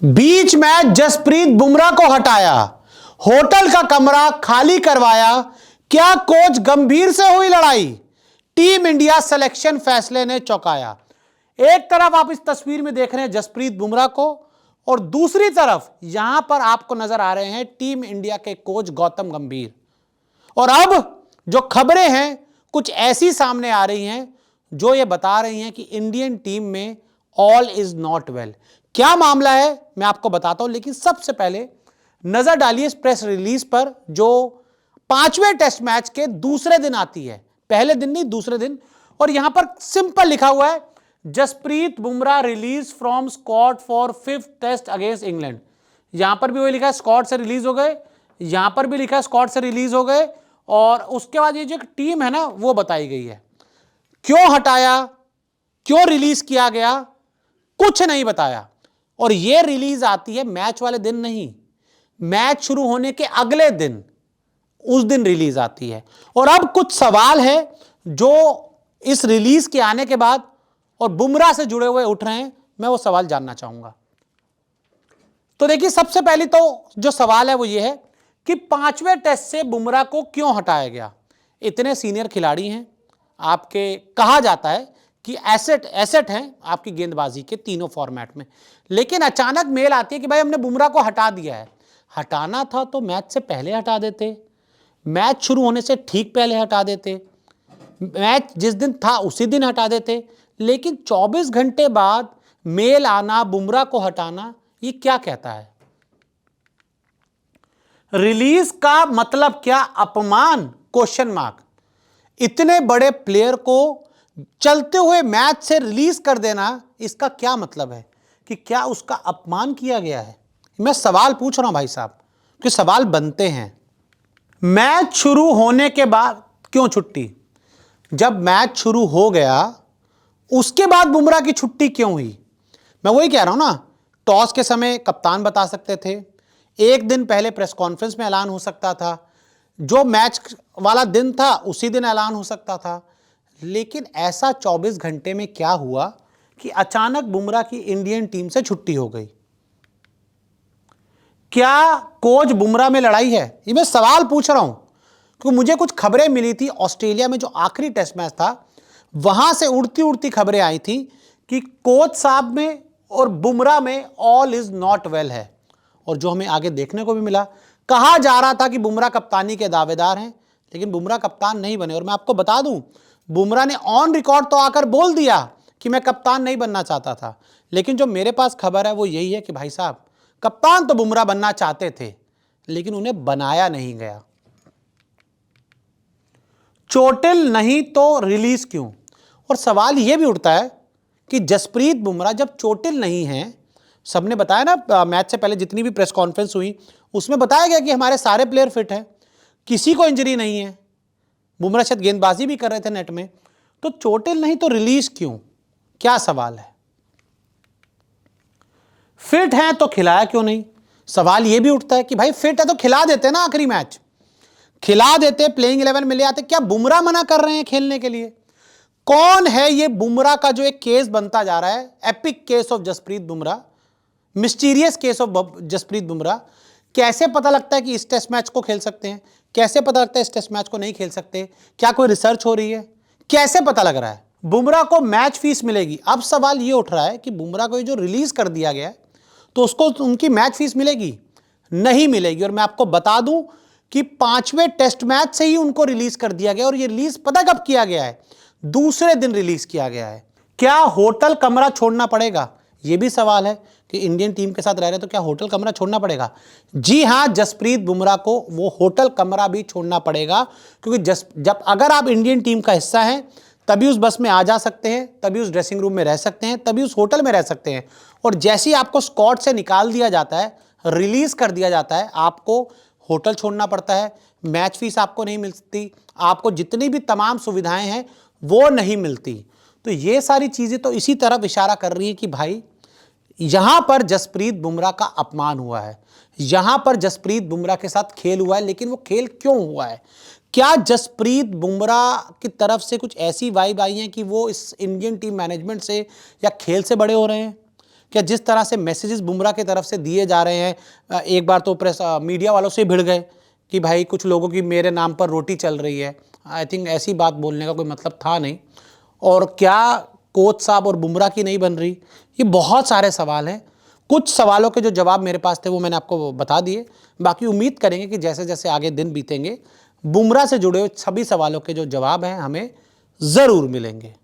बीच match Jasprit Bumrah को हटाया, hotel का कमरा खाली करवाया, क्या कोच गंभीर से हुई लड़ाई, टीम इंडिया सिलेक्शन फैसले ने चौंकाया। एक तरफ आप इस तस्वीर में देख रहे हैं जसप्रीत बुमराह को और दूसरी तरफ यहां पर आपको नजर आ रहे हैं टीम इंडिया के कोच गौतम गंभीर। और अब जो खबरें हैं कुछ ऐसी सामने आ रही हैं जो ये बता रही हैं कि इंडियन टीम में ऑल इज नॉट वेल। क्या मामला है मैं आपको बताता हूं, लेकिन सबसे पहले नजर डालिए इस प्रेस रिलीज पर जो 5वें टेस्ट मैच के दूसरे दिन आती है, पहले दिन नहीं दूसरे दिन। और यहां पर सिंपल लिखा हुआ है Jasprit Bumrah release from squad for 5th test against England. यहां पर भी वही लिखा है स्क्वाड से रिलीज हो गए, यहां पर भी लिखा है स्क्वाड से रिलीज हो गए। और उसके बाद ये जो टीम है ना वो बताई गई है। क्यों हटाया, क्यों रिलीज किया गया, कुछ नहीं बताया। और ये रिलीज आती है मैच वाले दिन नहीं, मैच शुरू होने के अगले दिन, उस दिन रिलीज आती है। और अब कुछ सवाल है जो इस रिलीज के आने के बाद और बुमराह से जुड़े हुए उठ रहे हैं, मैं वो सवाल जानना चाहूंगा। तो देखिए सबसे पहले तो जो सवाल है वो ये है कि 5वें टेस्ट से बुमराह को क्यों हटाया गया। इतने सीनियर खिलाड़ी हैं आपके, कहा जाता है कि एसेट हैं आपकी गेंदबाजी के तीनों फॉर्मेट में, लेकिन अचानक मेल आती है कि भाई हमने बुमराह को हटा दिया है। हटाना था तो मैच से पहले हटा देते, मैच शुरू होने से ठीक पहले हटा देते, मैच जिस दिन था उसी दिन हटा देते। लेकिन 24 घंटे बाद मेल आना, बुमराह को हटाना, ये क्या कहता है? रिलीज का मतलब क्या? अपमान? Question mark. इतने बड़े प्लेयर को चलते हुए मैच से रिलीज कर देना, इसका क्या मतलब है? कि क्या उसका अपमान किया गया है? मैं सवाल पूछ रहा हूं भाई साहब, कि सवाल बनते हैं। मैच शुरू होने के बाद क्यों छुट्टी? जब मैच शुरू हो गया उसके बाद बुमराह की छुट्टी क्यों हुई? मैं वही कह रहा हूं ना, टॉस के समय कप्तान बता सकते थे, एक दिन पहले प्रेस कॉन्फ्रेंस में ऐलान हो सकता था, जो मैच वाला दिन था उसी दिन ऐलान हो सकता था। लेकिन ऐसा 24 घंटे में क्या हुआ कि अचानक बुमराह की इंडियन टीम से छुट्टी हो गई? क्या कोच बुमराह में लड़ाई है? ये मैं सवाल पूछ रहा हूं क्योंकि मुझे कुछ खबरें मिली थी ऑस्ट्रेलिया में जो आखिरी टेस्ट मैच था, वहां से उड़ती उड़ती खबरें आई थी कि कोच साहब में और बुमराह में ऑल इज नॉट वेल है। और जो हमें आगे देखने को भी मिला, कहा जा रहा था कि बुमराह कप्तानी के दावेदार हैं, लेकिन बुमराह कप्तान नहीं बने। और मैं आपको बता दूं, बुमराह ने ऑन रिकॉर्ड तो आकर बोल दिया कि मैं कप्तान नहीं बनना चाहता था, लेकिन जो मेरे पास खबर है वो यही है कि भाई साहब कप्तान तो बुमराह बनना चाहते थे, लेकिन उन्हें बनाया नहीं गया। चोटिल नहीं तो रिलीज क्यों? और सवाल यह भी उठता है कि जसप्रीत बुमराह जब चोटिल नहीं है, सबने बताया ना मैच से पहले जितनी भी प्रेस कॉन्फ्रेंस हुई उसमें बताया गया कि हमारे सारे प्लेयर फिट हैं, किसी को इंजरी नहीं है, बुमराह शायद गेंदबाजी भी कर रहे थे नेट में। तो चोटिल नहीं तो रिलीज क्यों? क्या सवाल है? फिट हैं तो खिलाया क्यों नहीं? सवाल यह भी उठता है कि भाई फिट है तो खिला देते ना, आखिरी मैच खिला देते, प्लेइंग 11 में ले आते। क्या बुमराह मना कर रहे हैं खेलने के लिए? कौन है ये बुमराह का जो एक केस बनता जा रहा है, epic case of Jasprit Bumrah, mysterious case of Jasprit Bumrah? कैसे पता लगता है कि इस टेस्ट मैच को खेल सकते हैं, कैसे पता लगता है इस टेस्ट मैच को नहीं खेल सकते? क्या कोई रिसर्च हो रही है? कैसे पता लग रहा है? बुमराह को मैच फीस मिलेगी। अब सवाल ये उठ रहा है कि बुमराह को जो रिलीज कर दिया गया है तो उसको उनकी मैच फीस मिलेगी? नहीं मिलेगी। और मैं आपको बता दूं कि 5वें टेस्ट मैच से ही उनको रिलीज कर दिया गया। और ये रिलीज पता कब किया गया है? दूसरे दिन रिलीज किया गया है। क्या होटल कमरा छोड़ना पड़ेगा? यह भी सवाल है कि इंडियन टीम के साथ रह रहे तो क्या होटल कमरा छोड़ना पड़ेगा? जी हां, जसप्रीत बुमराह को वो होटल कमरा भी छोड़ना पड़ेगा, क्योंकि जब अगर आप इंडियन टीम का हिस्सा हैं तभी उस बस में आ जा सकते हैं, तभी उस ड्रेसिंग रूम में रह सकते हैं, तभी उस होटल में रह सकते हैं। और जैसे ही आपको स्क्वाड से निकाल दिया जाता है, रिलीज कर दिया जाता है, आपको होटल छोड़ना पड़ता है, मैच फीस आपको नहीं मिलती, आपको जितनी भी तमाम सुविधाएं हैं वो नहीं मिलती। तो ये सारी चीजें तो इसी तरफ इशारा कर रही है कि भाई यहां पर जसप्रीत बुमराह का अपमान हुआ है, यहां पर जसप्रीत बुमराह के साथ खेल हुआ है। लेकिन वो खेल क्यों हुआ है? क्या जसप्रीत बुमराह की तरफ से कुछ ऐसी वाइब आई है कि वो इस इंडियन टीम मैनेजमेंट से या खेल से बड़े हो रहे हैं? क्या जिस तरह से मैसेजेस बुमराह की तरफ से दिए जा रहे हैं, एक बार तो प्रेस मीडिया वालों से भिड़ गए कि भाई कुछ लोगों की मेरे नाम पर रोटी चल रही है। आई थिंक ऐसी बात बोलने का कोई मतलब था नहीं। और क्या कोच साहब और बुमराह की नहीं बन रही? ये बहुत सारे सवाल हैं। कुछ सवालों के जो जवाब मेरे पास थे वो मैंने आपको बता दिए। बाकी उम्मीद करेंगे कि जैसे जैसे आगे दिन बीतेंगे बुमराह से जुड़े हुए सभी सवालों के जो जवाब हैं हमें ज़रूर मिलेंगे।